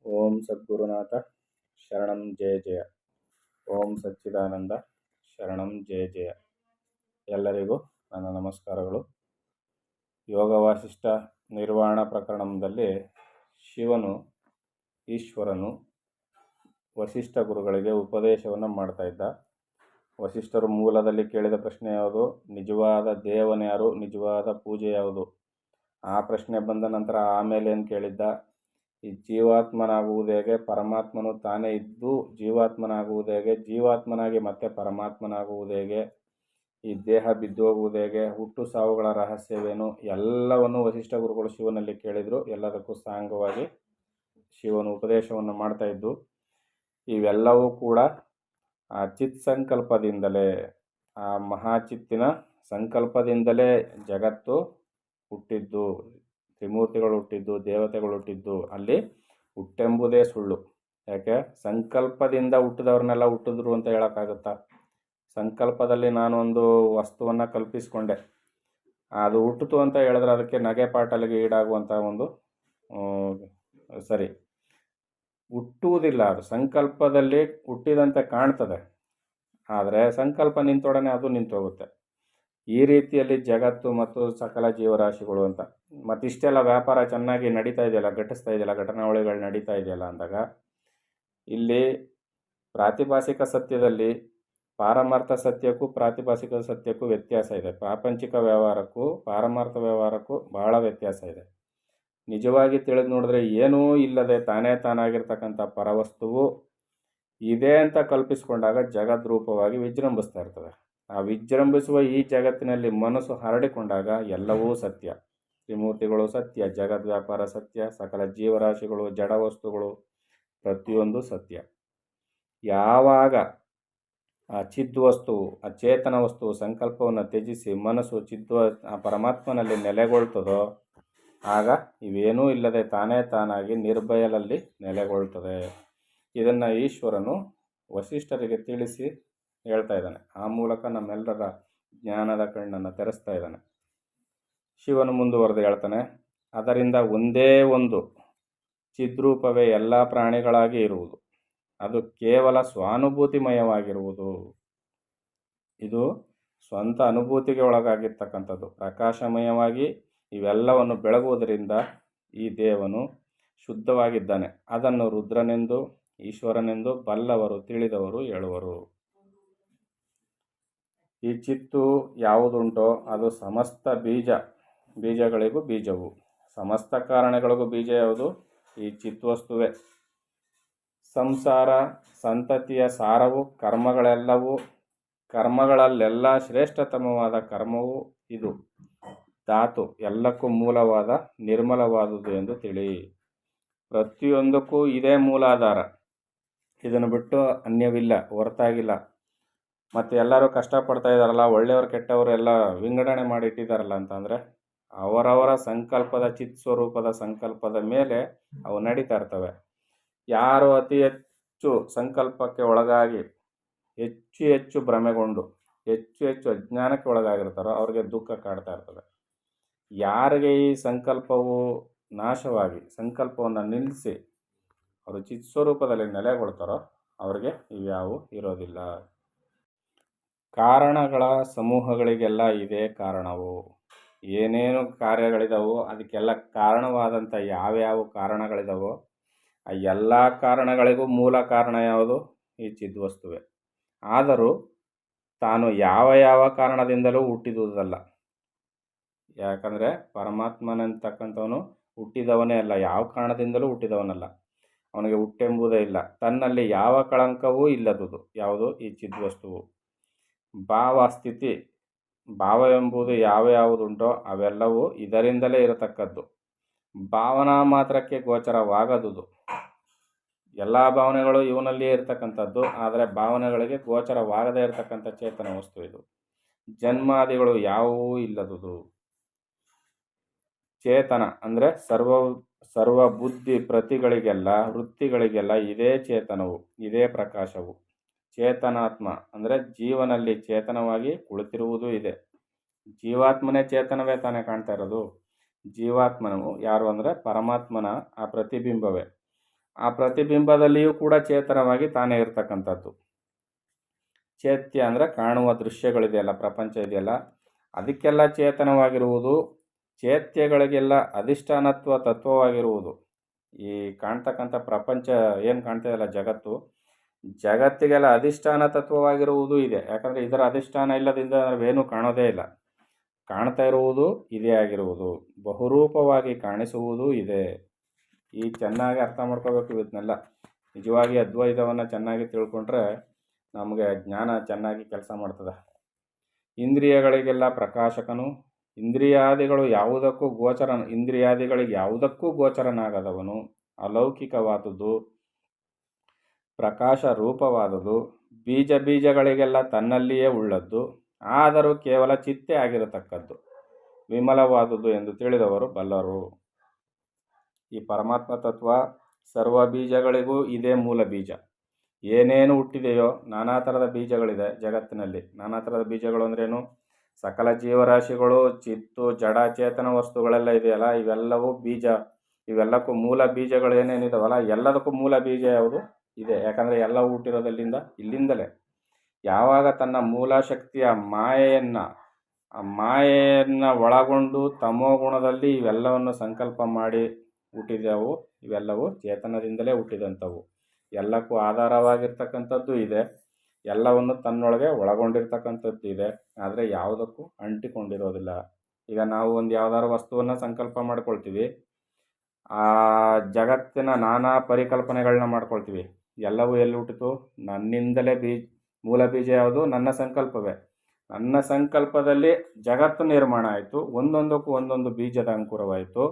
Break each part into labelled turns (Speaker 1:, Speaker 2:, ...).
Speaker 1: ಓಂ ಸದ್ಗುರುನಾಥ ಶರಣಂ ಜಯ ಜಯ. ಓಂ ಸಚ್ಚಿದಾನಂದ ಶರಣಂ ಜಯ ಜಯ. ಎಲ್ಲರಿಗೂ ನನ್ನ ನಮಸ್ಕಾರಗಳು. ಯೋಗ ವಾಸಿಷ್ಠ ನಿರ್ವಾಣ ಪ್ರಕರಣದಲ್ಲಿ ಶಿವನು ಈಶ್ವರನು ವಸಿಷ್ಠ ಗುರುಗಳಿಗೆ ಉಪದೇಶವನ್ನು ಮಾಡ್ತಾ ಇದ್ದ. ವಸಿಷ್ಠರು ಮೂಲದಲ್ಲಿ ಕೇಳಿದ ಪ್ರಶ್ನೆ ಯಾವುದು? ನಿಜವಾದ ದೇವನ್ಯಾರು, ನಿಜವಾದ ಪೂಜೆ ಯಾವುದು? ಆ ಪ್ರಶ್ನೆ ಬಂದ ನಂತರ ಆಮೇಲೆ ಏನು ಕೇಳಿದ್ದ? ಈ ಜೀವಾತ್ಮನಾಗುವುದು ಹೇಗೆ, ಪರಮಾತ್ಮನು ತಾನೇ ಇದ್ದು ಜೀವಾತ್ಮನಾಗುವುದು ಹೇಗೆ, ಜೀವಾತ್ಮನಾಗಿ ಮತ್ತೆ ಪರಮಾತ್ಮನಾಗುವುದು ಹೇಗೆ, ಈ ದೇಹ ಬಿದ್ದೋಗುವುದು ಹೇಗೆ, ಹುಟ್ಟು ಸಾವುಗಳ ರಹಸ್ಯವೇನು, ಎಲ್ಲವನ್ನು ವಸಿಷ್ಠ ಗುರುಗಳು ಶಿವನಲ್ಲಿ ಕೇಳಿದರು. ಎಲ್ಲದಕ್ಕೂ ಸಾಂಗವಾಗಿ ಶಿವನು ಉಪದೇಶವನ್ನು ಮಾಡ್ತಾ ಇದ್ದು. ಇವೆಲ್ಲವೂ ಕೂಡ ಆ ಚಿತ್ ಸಂಕಲ್ಪದಿಂದಲೇ, ಆ ಮಹಾಚಿತ್ತಿನ ಸಂಕಲ್ಪದಿಂದಲೇ ಜಗತ್ತು ಹುಟ್ಟಿದ್ದು, ತ್ರಿಮೂರ್ತಿಗಳು ಹುಟ್ಟಿದ್ದು, ದೇವತೆಗಳು ಹುಟ್ಟಿದ್ದು. ಅಲ್ಲಿ ಹುಟ್ಟೆಂಬುದೇ ಸುಳ್ಳು. ಯಾಕೆ? ಸಂಕಲ್ಪದಿಂದ ಹುಟ್ಟಿದವ್ರನ್ನೆಲ್ಲ ಹುಟ್ಟಿದ್ರು ಅಂತ ಹೇಳೋಕ್ಕಾಗುತ್ತಾ? ಸಂಕಲ್ಪದಲ್ಲಿ ನಾನೊಂದು ವಸ್ತುವನ್ನು ಕಲ್ಪಿಸ್ಕೊಂಡೆ, ಅದು ಹುಟ್ಟಿತು ಅಂತ ಹೇಳಿದ್ರೆ ಅದಕ್ಕೆ ನಗೆ ಪಾಟಲಿಗೆ ಈಡಾಗುವಂಥ ಒಂದು ಸರಿ ಹುಟ್ಟುವುದಿಲ್ಲ. ಅದು ಸಂಕಲ್ಪದಲ್ಲಿ ಹುಟ್ಟಿದಂತೆ ಕಾಣ್ತದೆ, ಆದರೆ ಸಂಕಲ್ಪ ನಿಂತೊಡನೆ ಅದು ನಿಂತೋಗುತ್ತೆ. ಈ ರೀತಿಯಲ್ಲಿ ಜಗತ್ತು ಮತ್ತು ಸಕಲ ಜೀವರಾಶಿಗಳು ಅಂತ ಮತ್ತಿಷ್ಟೆಲ್ಲ ವ್ಯಾಪಾರ ಚೆನ್ನಾಗಿ ನಡೀತಾ ಇದೆಯಲ್ಲ, ಘಟಿಸ್ತಾ ಇದೆಯಲ್ಲ, ಘಟನಾವಳಿಗಳು ನಡೀತಾ ಇದೆಯಲ್ಲ ಅಂದಾಗ ಇಲ್ಲಿ ಪ್ರಾತಿಭಾಸಿಕ ಸತ್ಯದಲ್ಲಿ ಪಾರಮಾರ್ಥ ಸತ್ಯಕ್ಕೂ ಪ್ರಾತಿಭಾಸಿಕ ಸತ್ಯಕ್ಕೂ ವ್ಯತ್ಯಾಸ ಇದೆ. ಪ್ರಾಪಂಚಿಕ ವ್ಯವಹಾರಕ್ಕೂ ಪಾರಮಾರ್ಥ ವ್ಯವಹಾರಕ್ಕೂ ಬಹಳ ವ್ಯತ್ಯಾಸ ಇದೆ. ನಿಜವಾಗಿ ತಿಳಿದು ನೋಡಿದ್ರೆ ಏನೂ ಇಲ್ಲದೆ ತಾನೇ ತಾನಾಗಿರ್ತಕ್ಕಂಥ ಪರವಸ್ತುವು ಇದೆ ಅಂತ ಕಲ್ಪಿಸ್ಕೊಂಡಾಗ ಜಗದ್ರೂಪವಾಗಿ ವಿಜೃಂಭಿಸ್ತಾ ಇರ್ತದೆ. ಆ ವಿಜೃಂಭಿಸುವ ಈ ಜಗತ್ತಿನಲ್ಲಿ ಮನಸ್ಸು ಹರಡಿಕೊಂಡಾಗ ಎಲ್ಲವೂ ಸತ್ಯ. ತ್ರಿಮೂರ್ತಿಗಳು ಸತ್ಯ, ಜಗದ್ ವ್ಯಾಪಾರ ಸತ್ಯ, ಸಕಲ ಜೀವರಾಶಿಗಳು, ಜಡ ವಸ್ತುಗಳು ಪ್ರತಿಯೊಂದು ಸತ್ಯ. ಯಾವಾಗ ಆ ಚಿದ್ವಸ್ತುವು, ಆ ಚೇತನ ವಸ್ತುವು ಸಂಕಲ್ಪವನ್ನು ತ್ಯಜಿಸಿ ಮನಸ್ಸು ಆ ಪರಮಾತ್ಮನಲ್ಲಿ ನೆಲೆಗೊಳ್ತದೋ ಆಗ ಇವೇನೂ ಇಲ್ಲದೆ ತಾನೇ ತಾನಾಗಿ ನಿರ್ಭಯಲಲ್ಲಿ ನೆಲೆಗೊಳ್ತದೆ. ಇದನ್ನು ಈಶ್ವರನು ವಸಿಷ್ಠರಿಗೆ ತಿಳಿಸಿ ಹೇಳ್ತಾ ಇದ್ದಾನೆ. ಆ ಮೂಲಕ ನಮ್ಮೆಲ್ಲರ ಜ್ಞಾನದ ಕಣ್ಣನ್ನು ತೆರೆಸ್ತಾ ಇದ್ದಾನೆ. ಶಿವನು ಮುಂದುವರೆದು ಹೇಳ್ತಾನೆ, ಅದರಿಂದ ಒಂದೇ ಒಂದು ಚಿದ್ರೂಪವೇ ಎಲ್ಲ ಪ್ರಾಣಿಗಳಾಗಿ ಇರುವುದು. ಅದು ಕೇವಲ ಸ್ವಾನುಭೂತಿಮಯವಾಗಿರುವುದು. ಇದು ಸ್ವಂತ ಅನುಭೂತಿಗೆ ಒಳಗಾಗಿರ್ತಕ್ಕಂಥದ್ದು. ಪ್ರಕಾಶಮಯವಾಗಿ ಇವೆಲ್ಲವನ್ನು ಬೆಳಗುವುದರಿಂದ ಈ ದೇವನು ಶುದ್ಧವಾಗಿದ್ದಾನೆ. ಅದನ್ನು ರುದ್ರನೆಂದು ಈಶ್ವರನೆಂದು ಬಲ್ಲವರು ತಿಳಿದವರು ಹೇಳುವರು. ಈ ಚಿತ್ತು ಯಾವುದುಂಟೋ ಅದು ಸಮಸ್ತ ಬೀಜಗಳಿಗೂ ಬೀಜವು, ಸಮಸ್ತ ಕಾರಣಗಳಿಗೂ ಬೀಜ ಯಾವುದು? ಈ ಚಿತ್ವಸ್ತುವೇ. ಸಂಸಾರ ಸಂತತಿಯ ಸಾರವು ಕರ್ಮಗಳಲ್ಲೆಲ್ಲ ಶ್ರೇಷ್ಠತಮವಾದ ಕರ್ಮವು ಇದು. ಧಾತು ಎಲ್ಲಕ್ಕೂ ಮೂಲವಾದ ನಿರ್ಮಲವಾದುದು ಎಂದು ತಿಳಿ. ಪ್ರತಿಯೊಂದಕ್ಕೂ ಇದೇ ಮೂಲಾಧಾರ. ಇದನ್ನು ಬಿಟ್ಟು ಅನ್ಯವಿಲ್ಲ, ಹೊರತಾಗಿಲ್ಲ. ಮತ್ತು ಎಲ್ಲರೂ ಕಷ್ಟಪಡ್ತಾ ಇದ್ದಾರಲ್ಲ, ಒಳ್ಳೆಯವರು ಕೆಟ್ಟವರು ಎಲ್ಲ ವಿಂಗಡಣೆ ಮಾಡಿಟ್ಟಿದ್ದಾರಲ್ಲ ಅಂತಂದರೆ ಅವರವರ ಸಂಕಲ್ಪದ ಚಿತ್ ಸ್ವರೂಪದ ಸಂಕಲ್ಪದ ಮೇಲೆ ಅವು ನಡೀತಾ ಇರ್ತವೆ. ಯಾರು ಅತಿ ಹೆಚ್ಚು ಸಂಕಲ್ಪಕ್ಕೆ ಒಳಗಾಗಿ ಹೆಚ್ಚು ಹೆಚ್ಚು ಭ್ರಮೆಗೊಂಡು ಹೆಚ್ಚು ಹೆಚ್ಚು ಅಜ್ಞಾನಕ್ಕೆ ಒಳಗಾಗಿರ್ತಾರೋ ಅವ್ರಿಗೆ ದುಃಖ ಕಾಡ್ತಾ ಇರ್ತದೆ. ಯಾರಿಗೆ ಈ ಸಂಕಲ್ಪವು ನಾಶವಾಗಿ ಸಂಕಲ್ಪವನ್ನು ನಿಲ್ಲಿಸಿ ಅವರು ಚಿತ್ ಸ್ವರೂಪದಲ್ಲಿ ನೆಲೆಗೊಳ್ತಾರೋ ಅವ್ರಿಗೆ ಇವ್ಯಾವು ಇರೋದಿಲ್ಲ. ಕಾರಣಗಳ ಸಮೂಹಗಳಿಗೆಲ್ಲ ಇದೇ ಕಾರಣವು. ಏನೇನು ಕಾರ್ಯಗಳಿದಾವೋ ಅದಕ್ಕೆಲ್ಲ ಕಾರಣವಾದಂಥ ಯಾವ್ಯಾವ ಕಾರಣಗಳಿದಾವೋ ಆ ಎಲ್ಲ ಕಾರಣಗಳಿಗೂ ಮೂಲ ಕಾರಣ ಯಾವುದು? ಈ ಚಿದ್ವಸ್ತುವೆ. ಆದರೂ ತಾನು ಯಾವ ಕಾರಣದಿಂದಲೂ ಹುಟ್ಟಿದುದಲ್ಲ. ಯಾಕಂದರೆ ಪರಮಾತ್ಮನಂತಕ್ಕಂಥವನು ಹುಟ್ಟಿದವನೇ ಅಲ್ಲ, ಯಾವ ಕಾರಣದಿಂದಲೂ ಹುಟ್ಟಿದವನಲ್ಲ. ಅವನಿಗೆ ಹುಟ್ಟೆಂಬುದೇ ಇಲ್ಲ. ತನ್ನಲ್ಲಿ ಯಾವ ಕಳಂಕವೂ ಇಲ್ಲದುದು ಯಾವುದು? ಈ ಚಿದ್ವಸ್ತುವು. ಸ್ಥಿತಿ ಭಾವವೆಂಬುದು ಯಾವುದುಂಟೋ ಅವೆಲ್ಲವೂ ಇದರಿಂದಲೇ ಇರತಕ್ಕದ್ದು. ಭಾವನಾ ಮಾತ್ರಕ್ಕೆ ಗೋಚರವಾಗದುದು. ಎಲ್ಲ ಭಾವನೆಗಳು ಇವನಲ್ಲಿಯೇ ಇರತಕ್ಕಂಥದ್ದು, ಆದರೆ ಭಾವನೆಗಳಿಗೆ ಗೋಚರವಾಗದೇ ಇರತಕ್ಕಂಥ ಚೇತನ ವಸ್ತು ಇದು. ಜನ್ಮಾದಿಗಳು ಯಾವುವೂ ಇಲ್ಲದುದು. ಚೇತನ ಅಂದರೆ ಸರ್ವ ಬುದ್ಧಿ ಪ್ರತಿಗಳಿಗೆಲ್ಲ ವೃತ್ತಿಗಳಿಗೆಲ್ಲ ಇದೇ ಚೇತನವು, ಇದೇ ಪ್ರಕಾಶವು. ಚೇತನಾತ್ಮ ಅಂದರೆ ಜೀವನಲ್ಲಿ ಚೇತನವಾಗಿ ಕುಳಿತಿರುವುದೂ ಇದೆ. ಜೀವಾತ್ಮನೇ ಚೇತನವೇ ತಾನೇ ಕಾಣ್ತಾ ಇರೋದು. ಜೀವಾತ್ಮನು ಯಾರು ಅಂದರೆ ಪರಮಾತ್ಮನ ಆ ಪ್ರತಿಬಿಂಬವೇ. ಆ ಪ್ರತಿಬಿಂಬದಲ್ಲಿಯೂ ಕೂಡ ಚೇತನವಾಗಿ ತಾನೇ ಇರತಕ್ಕಂಥದ್ದು. ಚೇತ್ಯ ಅಂದರೆ ಕಾಣುವ ದೃಶ್ಯಗಳಿದೆಯಲ್ಲ, ಪ್ರಪಂಚ ಇದೆಯಲ್ಲ, ಅದಕ್ಕೆಲ್ಲ ಚೇತನವಾಗಿರುವುದು, ಚೇತ್ಯಗಳಿಗೆಲ್ಲ ಅಧಿಷ್ಠಾನತ್ವ ತತ್ವವಾಗಿರುವುದು. ಈ ಕಾಣ್ತಕ್ಕಂಥ ಪ್ರಪಂಚ ಏನು ಕಾಣ್ತಾಯಿಲ್ಲ ಜಗತ್ತು, ಜಗತ್ತಿಗೆಲ್ಲ ಅಧಿಷ್ಠಾನ ತತ್ವವಾಗಿರುವುದು ಇದೆ. ಯಾಕಂದರೆ ಇದರ ಅಧಿಷ್ಠಾನ ಇಲ್ಲದಿಂದ ನಾವೇನು ಕಾಣೋದೇ ಇಲ್ಲ. ಕಾಣ್ತಾ ಇರುವುದು ಇದೇ ಆಗಿರುವುದು, ಬಹುರೂಪವಾಗಿ ಕಾಣಿಸುವುದು ಇದೆ. ಈ ಚೆನ್ನಾಗಿ ಅರ್ಥ ಮಾಡ್ಕೋಬೇಕು ಇದನ್ನೆಲ್ಲ. ನಿಜವಾಗಿ ಅದ್ವೈತವನ್ನು ಚೆನ್ನಾಗಿ ತಿಳ್ಕೊಂಡ್ರೆ ನಮಗೆ ಜ್ಞಾನ ಚೆನ್ನಾಗಿ ಕೆಲಸ ಮಾಡ್ತದೆ. ಇಂದ್ರಿಯಗಳಿಗೆಲ್ಲ ಪ್ರಕಾಶಕನು, ಇಂದ್ರಿಯಾದಿಗಳಿಗೆ ಯಾವುದಕ್ಕೂ ಗೋಚರನಾಗದವನು, ಅಲೌಕಿಕವಾದುದು, ಪ್ರಕಾಶ ರೂಪವಾದುದು, ಬೀಜಗಳಿಗೆಲ್ಲ ತನ್ನಲ್ಲಿಯೇ ಉಳ್ಳದ್ದು, ಆದರೂ ಕೇವಲ ಚಿತ್ತೆ ಆಗಿರತಕ್ಕದ್ದು, ವಿಮಲವಾದುದು ಎಂದು ತಿಳಿದವರು ಬಲ್ಲರು. ಈ ಪರಮಾತ್ಮ ತತ್ವ ಸರ್ವ ಬೀಜಗಳಿಗೂ ಇದೇ ಮೂಲ ಬೀಜ. ಏನೇನು ಹುಟ್ಟಿದೆಯೋ ನಾನಾ ಥರದ ಬೀಜಗಳಿದೆ ಜಗತ್ತಿನಲ್ಲಿ. ನಾನಾ ಥರದ ಬೀಜಗಳು ಅಂದ್ರೇನು? ಸಕಲ ಜೀವರಾಶಿಗಳು, ಚಿತ್ತು, ಜಡ, ಚೇತನ ವಸ್ತುಗಳೆಲ್ಲ ಇದೆಯಲ್ಲ, ಇವೆಲ್ಲವೂ ಬೀಜ. ಇವೆಲ್ಲಕ್ಕೂ ಮೂಲ ಬೀಜಗಳು ಏನೇನಿದಾವಲ್ಲ, ಎಲ್ಲದಕ್ಕೂ ಮೂಲ ಬೀಜ ಯಾವುದು? ಇದೆ. ಯಾಕಂದರೆ ಎಲ್ಲ ಹುಟ್ಟಿರೋದಲ್ಲಿಂದ, ಇಲ್ಲಿಂದಲೇ. ಯಾವಾಗ ತನ್ನ ಮೂಲ ಶಕ್ತಿಯ ಮಾಯೆಯನ್ನು ಒಳಗೊಂಡು ತಮೋಗುಣದಲ್ಲಿ ಇವೆಲ್ಲವನ್ನು ಸಂಕಲ್ಪ ಮಾಡಿ ಹುಟ್ಟಿದೆವು, ಇವೆಲ್ಲವೂ ಚೇತನದಿಂದಲೇ ಹುಟ್ಟಿದಂಥವು. ಎಲ್ಲಕ್ಕೂ ಆಧಾರವಾಗಿರ್ತಕ್ಕಂಥದ್ದು ಇದೆ, ಎಲ್ಲವನ್ನು ತನ್ನೊಳಗೆ ಒಳಗೊಂಡಿರ್ತಕ್ಕಂಥದ್ದು ಇದೆ. ಆದರೆ ಯಾವುದಕ್ಕೂ ಅಂಟಿಕೊಂಡಿರೋದಿಲ್ಲ. ಈಗ ನಾವು ಒಂದು ಯಾವ್ದಾದ್ರು ವಸ್ತುವನ್ನು ಸಂಕಲ್ಪ ಮಾಡ್ಕೊಳ್ತೀವಿ, ಆ ಜಗತ್ತಿನ ನಾನಾ ಪರಿಕಲ್ಪನೆಗಳನ್ನ ಮಾಡ್ಕೊಳ್ತೀವಿ. ಎಲ್ಲವೂ ಎಲ್ಲಿ ಹುಟ್ಟಿತು? ನನ್ನಿಂದಲೇ ಮೂಲ ಬೀಜ ಯಾವುದು? ನನ್ನ ಸಂಕಲ್ಪವೇ. ನನ್ನ ಸಂಕಲ್ಪದಲ್ಲಿ ಜಗತ್ತು ನಿರ್ಮಾಣ ಆಯಿತು, ಒಂದೊಂದಕ್ಕೂ ಒಂದೊಂದು ಬೀಜದ ಅಂಕುರವಾಯಿತು.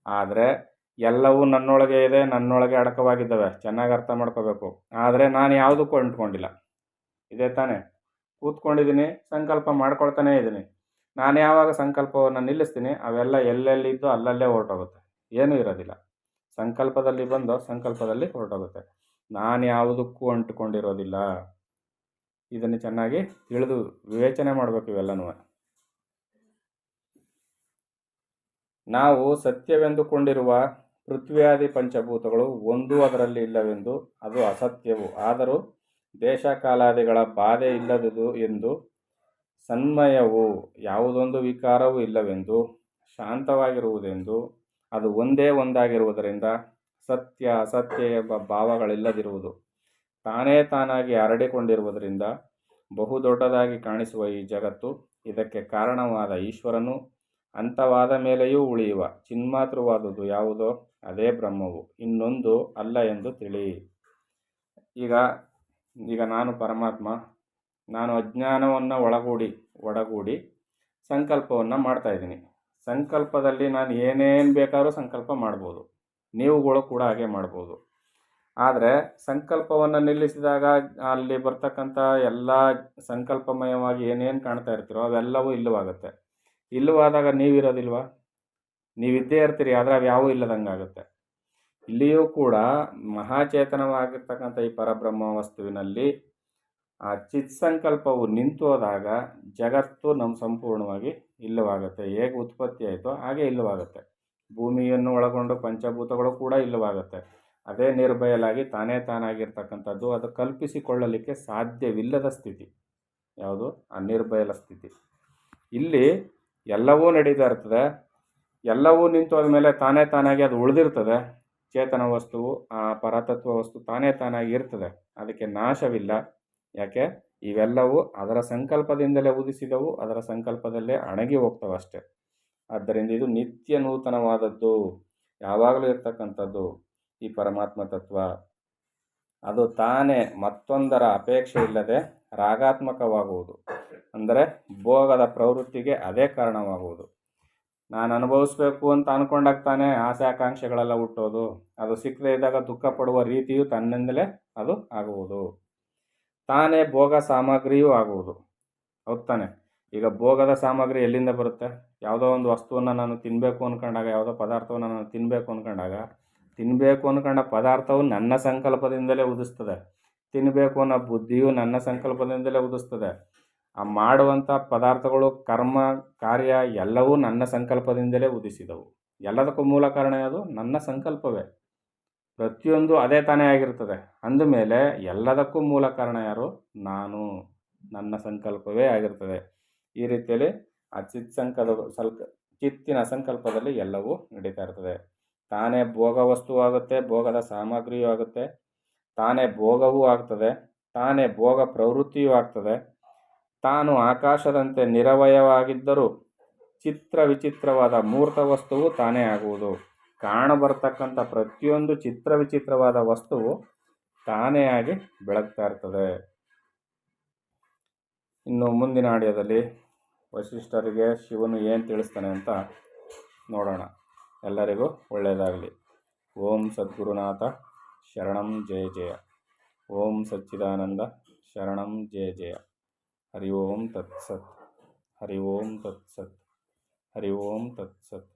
Speaker 1: ಆದರೆ ಎಲ್ಲವೂ ನನ್ನೊಳಗೆ ಇದೆ, ನನ್ನೊಳಗೆ ಅಡಕವಾಗಿದ್ದಾವೆ. ಚೆನ್ನಾಗಿ ಅರ್ಥ ಮಾಡ್ಕೋಬೇಕು. ಆದರೆ ನಾನು ಯಾವುದಕ್ಕೂ ಅಂಟ್ಕೊಂಡಿಲ್ಲ. ಇದೇ ತಾನೇ? ಕೂತ್ಕೊಂಡಿದ್ದೀನಿ, ಸಂಕಲ್ಪ ಮಾಡ್ಕೊಳ್ತಾನೇ ಇದ್ದೀನಿ. ನಾನು ಯಾವಾಗ ಸಂಕಲ್ಪವನ್ನು ನಿಲ್ಲಿಸ್ತೀನಿ, ಅವೆಲ್ಲ ಎಲ್ಲೆಲ್ಲಿದ್ದು ಅಲ್ಲಲ್ಲೇ ಹೊರಟೋಗುತ್ತೆ. ಏನೂ ಇರೋದಿಲ್ಲ. ಸಂಕಲ್ಪದಲ್ಲಿ ಬಂದು ಸಂಕಲ್ಪದಲ್ಲಿ ಹೊರಟೋಗುತ್ತೆ. ನಾನು ಯಾವುದಕ್ಕೂ ಅಂಟುಕೊಂಡಿರೋದಿಲ್ಲ. ಇದನ್ನು ಚೆನ್ನಾಗಿ ತಿಳಿದು ವಿವೇಚನೆ ಮಾಡಬೇಕು ಇವೆಲ್ಲನೂ. ನಾವು ಸತ್ಯವೆಂದುಕೊಂಡಿರುವ ಪೃಥ್ವಿಯಾದಿ ಪಂಚಭೂತಗಳು ಒಂದೂ ಅದರಲ್ಲಿ ಇಲ್ಲವೆಂದು, ಅದು ಅಸತ್ಯವು. ಆದರೂ ದೇಶಕಾಲಾದಿಗಳ ಬಾಧೆ ಇಲ್ಲದುದು ಎಂದು, ಸನ್ಮಯವು, ಯಾವುದೊಂದು ವಿಕಾರವೂ ಇಲ್ಲವೆಂದು, ಶಾಂತವಾಗಿರುವುದೆಂದು, ಅದು ಒಂದೇ ಒಂದಾಗಿರುವುದರಿಂದ ಸತ್ಯ ಅಸತ್ಯ ಎಂಬ ಭಾವಗಳಿಲ್ಲದಿರುವುದು, ತಾನೇ ತಾನಾಗಿ ಹರಡಿಕೊಂಡಿರುವುದರಿಂದ ಬಹುದೊಡ್ಡದಾಗಿ ಕಾಣಿಸುವ ಈ ಜಗತ್ತು, ಇದಕ್ಕೆ ಕಾರಣವಾದ ಈಶ್ವರನು, ಅಂತವಾದ ಮೇಲೆಯೂ ಉಳಿಯುವ ಚಿನ್ಮಾತೃವಾದುದು ಯಾವುದೋ ಅದೇ ಬ್ರಹ್ಮವು, ಇನ್ನೊಂದು ಅಲ್ಲ ಎಂದು ತಿಳಿ. ಈಗ ನಾನು ಪರಮಾತ್ಮ, ನಾನು ಅಜ್ಞಾನವನ್ನು ಒಡಗೂಡಿ ಸಂಕಲ್ಪವನ್ನು ಮಾಡ್ತಾಯಿದ್ದೀನಿ. ಸಂಕಲ್ಪದಲ್ಲಿ ನಾನು ಏನೇನು ಬೇಕಾದ್ರೂ ಸಂಕಲ್ಪ ಮಾಡ್ಬೋದು, ನೀವುಗಳು ಕೂಡ ಹಾಗೆ ಮಾಡ್ಬೋದು. ಆದರೆ ಸಂಕಲ್ಪವನ್ನು ನಿಲ್ಲಿಸಿದಾಗ ಅಲ್ಲಿ ಬರ್ತಕ್ಕಂಥ ಎಲ್ಲ ಸಂಕಲ್ಪಮಯವಾಗಿ ಏನೇನು ಕಾಣ್ತಾ ಇರ್ತೀರೋ ಅವೆಲ್ಲವೂ ಇಲ್ಲವಾಗುತ್ತೆ. ಇಲ್ಲವಾದಾಗ ನೀವಿರೋದಿಲ್ವಾ? ನೀವಿದ್ದೇ ಇರ್ತೀರಿ, ಆದರೆ ಅವು ಯಾವೂ ಇಲ್ಲದಂಗಾಗುತ್ತೆ. ಇಲ್ಲಿಯೂ ಕೂಡ ಮಹಾಚೇತನವಾಗಿರ್ತಕ್ಕಂಥ ಈ ಪರಬ್ರಹ್ಮ ವಸ್ತುವಿನಲ್ಲಿ ಆ ಚಿತ್ಸಂಕಲ್ಪವು ನಿಂತು ಹೋದಾಗ ಜಗತ್ತು ಸಂಪೂರ್ಣವಾಗಿ ಇಲ್ಲವಾಗುತ್ತೆ. ಹೇಗೆ ಉತ್ಪತ್ತಿ ಆಯಿತೋ ಹಾಗೆ ಇಲ್ಲವಾಗುತ್ತೆ. ಭೂಮಿಯನ್ನು ಒಳಗೊಂಡು ಪಂಚಭೂತಗಳು ಕೂಡ ಇಲ್ಲವಾಗುತ್ತೆ. ಅದೇ ನಿರ್ಭಯಲಾಗಿ ತಾನೇ ತಾನಾಗಿರ್ತಕ್ಕಂಥದ್ದು, ಅದು ಕಲ್ಪಿಸಿಕೊಳ್ಳಲಿಕ್ಕೆ ಸಾಧ್ಯವಿಲ್ಲದ ಸ್ಥಿತಿ ಯಾವುದು? ಆ ನಿರ್ಭಯಲ ಸ್ಥಿತಿ. ಇಲ್ಲಿ ಎಲ್ಲವೂ ನಡೀತಾ ಇರ್ತದೆ, ಎಲ್ಲವೂ ನಿಂತು ಹೋದ್ಮೇಲೆ ತಾನೇ ತಾನಾಗಿ ಅದು ಉಳಿದಿರ್ತದೆ. ಚೇತನ ವಸ್ತುವು, ಆ ಪರತತ್ವ ವಸ್ತು ತಾನೇ ತಾನಾಗಿ ಇರ್ತದೆ, ಅದಕ್ಕೆ ನಾಶವಿಲ್ಲ. ಯಾಕೆ? ಇವೆಲ್ಲವೂ ಅದರ ಸಂಕಲ್ಪದಿಂದಲೇ ಉದಿಸಿದವು, ಅದರ ಸಂಕಲ್ಪದಲ್ಲೇ ಅಣಗಿ ಹೋಗ್ತವಷ್ಟೆ. ಆದ್ದರಿಂದ ಇದು ನಿತ್ಯ ನೂತನವಾದದ್ದು, ಯಾವಾಗಲೂ ಇರ್ತಕ್ಕಂಥದ್ದು ಈ ಪರಮಾತ್ಮ ತತ್ವ. ಅದು ತಾನೇ ಮತ್ತೊಂದರ ಅಪೇಕ್ಷೆ ಇಲ್ಲದೆ ರಾಗಾತ್ಮಕವಾಗುವುದು, ಅಂದರೆ ಭೋಗದ ಪ್ರವೃತ್ತಿಗೆ ಅದೇ ಕಾರಣವಾಗುವುದು. ನಾನು ಅನುಭವಿಸ್ಬೇಕು ಅಂತ ಅಂದ್ಕೊಂಡಾಗ ತಾನೇ ಆಸೆ ಆಕಾಂಕ್ಷೆಗಳೆಲ್ಲ ಹುಟ್ಟೋದು. ಅದು ಸಿಕ್ಕದೇ ಇದ್ದಾಗ ದುಃಖ ಪಡುವ ರೀತಿಯು ತನ್ನಿಂದಲೇ ಅದು ಆಗುವುದು. ತಾನೇ ಭೋಗ ಸಾಮಗ್ರಿಯೂ ಆಗುವುದು. ಹೌದು ತಾನೆ? ಈಗ ಭೋಗದ ಸಾಮಗ್ರಿ ಎಲ್ಲಿಂದ ಬರುತ್ತೆ? ಯಾವುದೋ ಒಂದು ವಸ್ತುವನ್ನು ನಾನು ತಿನ್ನಬೇಕು ಅಂದ್ಕೊಂಡಾಗ, ಯಾವುದೋ ಪದಾರ್ಥವನ್ನು ನಾನು ತಿನ್ನಬೇಕು ಅಂದ್ಕೊಂಡ ಪದಾರ್ಥವು ನನ್ನ ಸಂಕಲ್ಪದಿಂದಲೇ ಉದಿಸ್ತದೆ. ತಿನ್ನಬೇಕು ಅನ್ನೋ ಬುದ್ಧಿಯು ನನ್ನ ಸಂಕಲ್ಪದಿಂದಲೇ ಉದಿಸ್ತದೆ. ಆ ಮಾಡುವಂಥ ಪದಾರ್ಥಗಳು, ಕರ್ಮ, ಕಾರ್ಯ ಎಲ್ಲವೂ ನನ್ನ ಸಂಕಲ್ಪದಿಂದಲೇ ಉದಿಸಿದವು. ಎಲ್ಲದಕ್ಕೂ ಮೂಲ ಕಾರಣ ಯಾವುದು? ನನ್ನ ಸಂಕಲ್ಪವೇ. ಪ್ರತಿಯೊಂದು ಅದೇ ತಾನೇ ಆಗಿರ್ತದೆ. ಅಂದಮೇಲೆ ಎಲ್ಲದಕ್ಕೂ ಮೂಲ ಕಾರಣ ಯಾರು? ನಾನು, ನನ್ನ ಸಂಕಲ್ಪವೇ ಆಗಿರ್ತದೆ. ಈ ರೀತಿಯಲ್ಲಿ ಆ ಚಿತ್ತಿನ ಸಂಕಲ್ಪದಲ್ಲಿ ಎಲ್ಲವೂ ನಡೀತಾ ಇರ್ತದೆ. ತಾನೇ ಭೋಗ ವಸ್ತುವಾಗುತ್ತೆ, ಭೋಗದ ಸಾಮಗ್ರಿಯೂ ಆಗುತ್ತೆ, ತಾನೇ ಭೋಗವೂ ಆಗ್ತದೆ, ತಾನೇ ಭೋಗ ಪ್ರವೃತ್ತಿಯೂ ಆಗ್ತದೆ. ತಾನು ಆಕಾಶದಂತೆ ನಿರವಯವಾಗಿದ್ದರೂ ಚಿತ್ರ ವಿಚಿತ್ರವಾದ ಮೂರ್ತ ವಸ್ತುವು ತಾನೇ ಆಗುವುದು. ಕಾಣಬರ್ತಕ್ಕಂಥ ಪ್ರತಿಯೊಂದು ಚಿತ್ರ ವಿಚಿತ್ರವಾದ ವಸ್ತುವು ತಾನೇ ಆಗಿ ಬೆಳಗ್ತಾ ಇರ್ತದೆ. ಇನ್ನು ಮುಂದಿನ ಆಡಿಯೋದಲ್ಲಿ ವಸಿಷ್ಠರಿಗೆ ಶಿವನು ಏನು ತಿಳಿಸ್ತಾನೆ ಅಂತ ನೋಡೋಣ. ಎಲ್ಲರಿಗೂ ಒಳ್ಳೆಯದಾಗಲಿ. ಓಂ ಸದ್ಗುರುನಾಥ ಶರಣಂ ಜಯ ಜಯ. ಓಂ ಸಚ್ಚಿದಾನಂದ ಶರಣಂ ಜಯ ಜಯ. ಹರಿ ಓಂ ತತ್ಸತ್. ಹರಿ ಓಂ ತತ್ಸತ್. ಹರಿ ಓಂ ತತ್ಸತ್.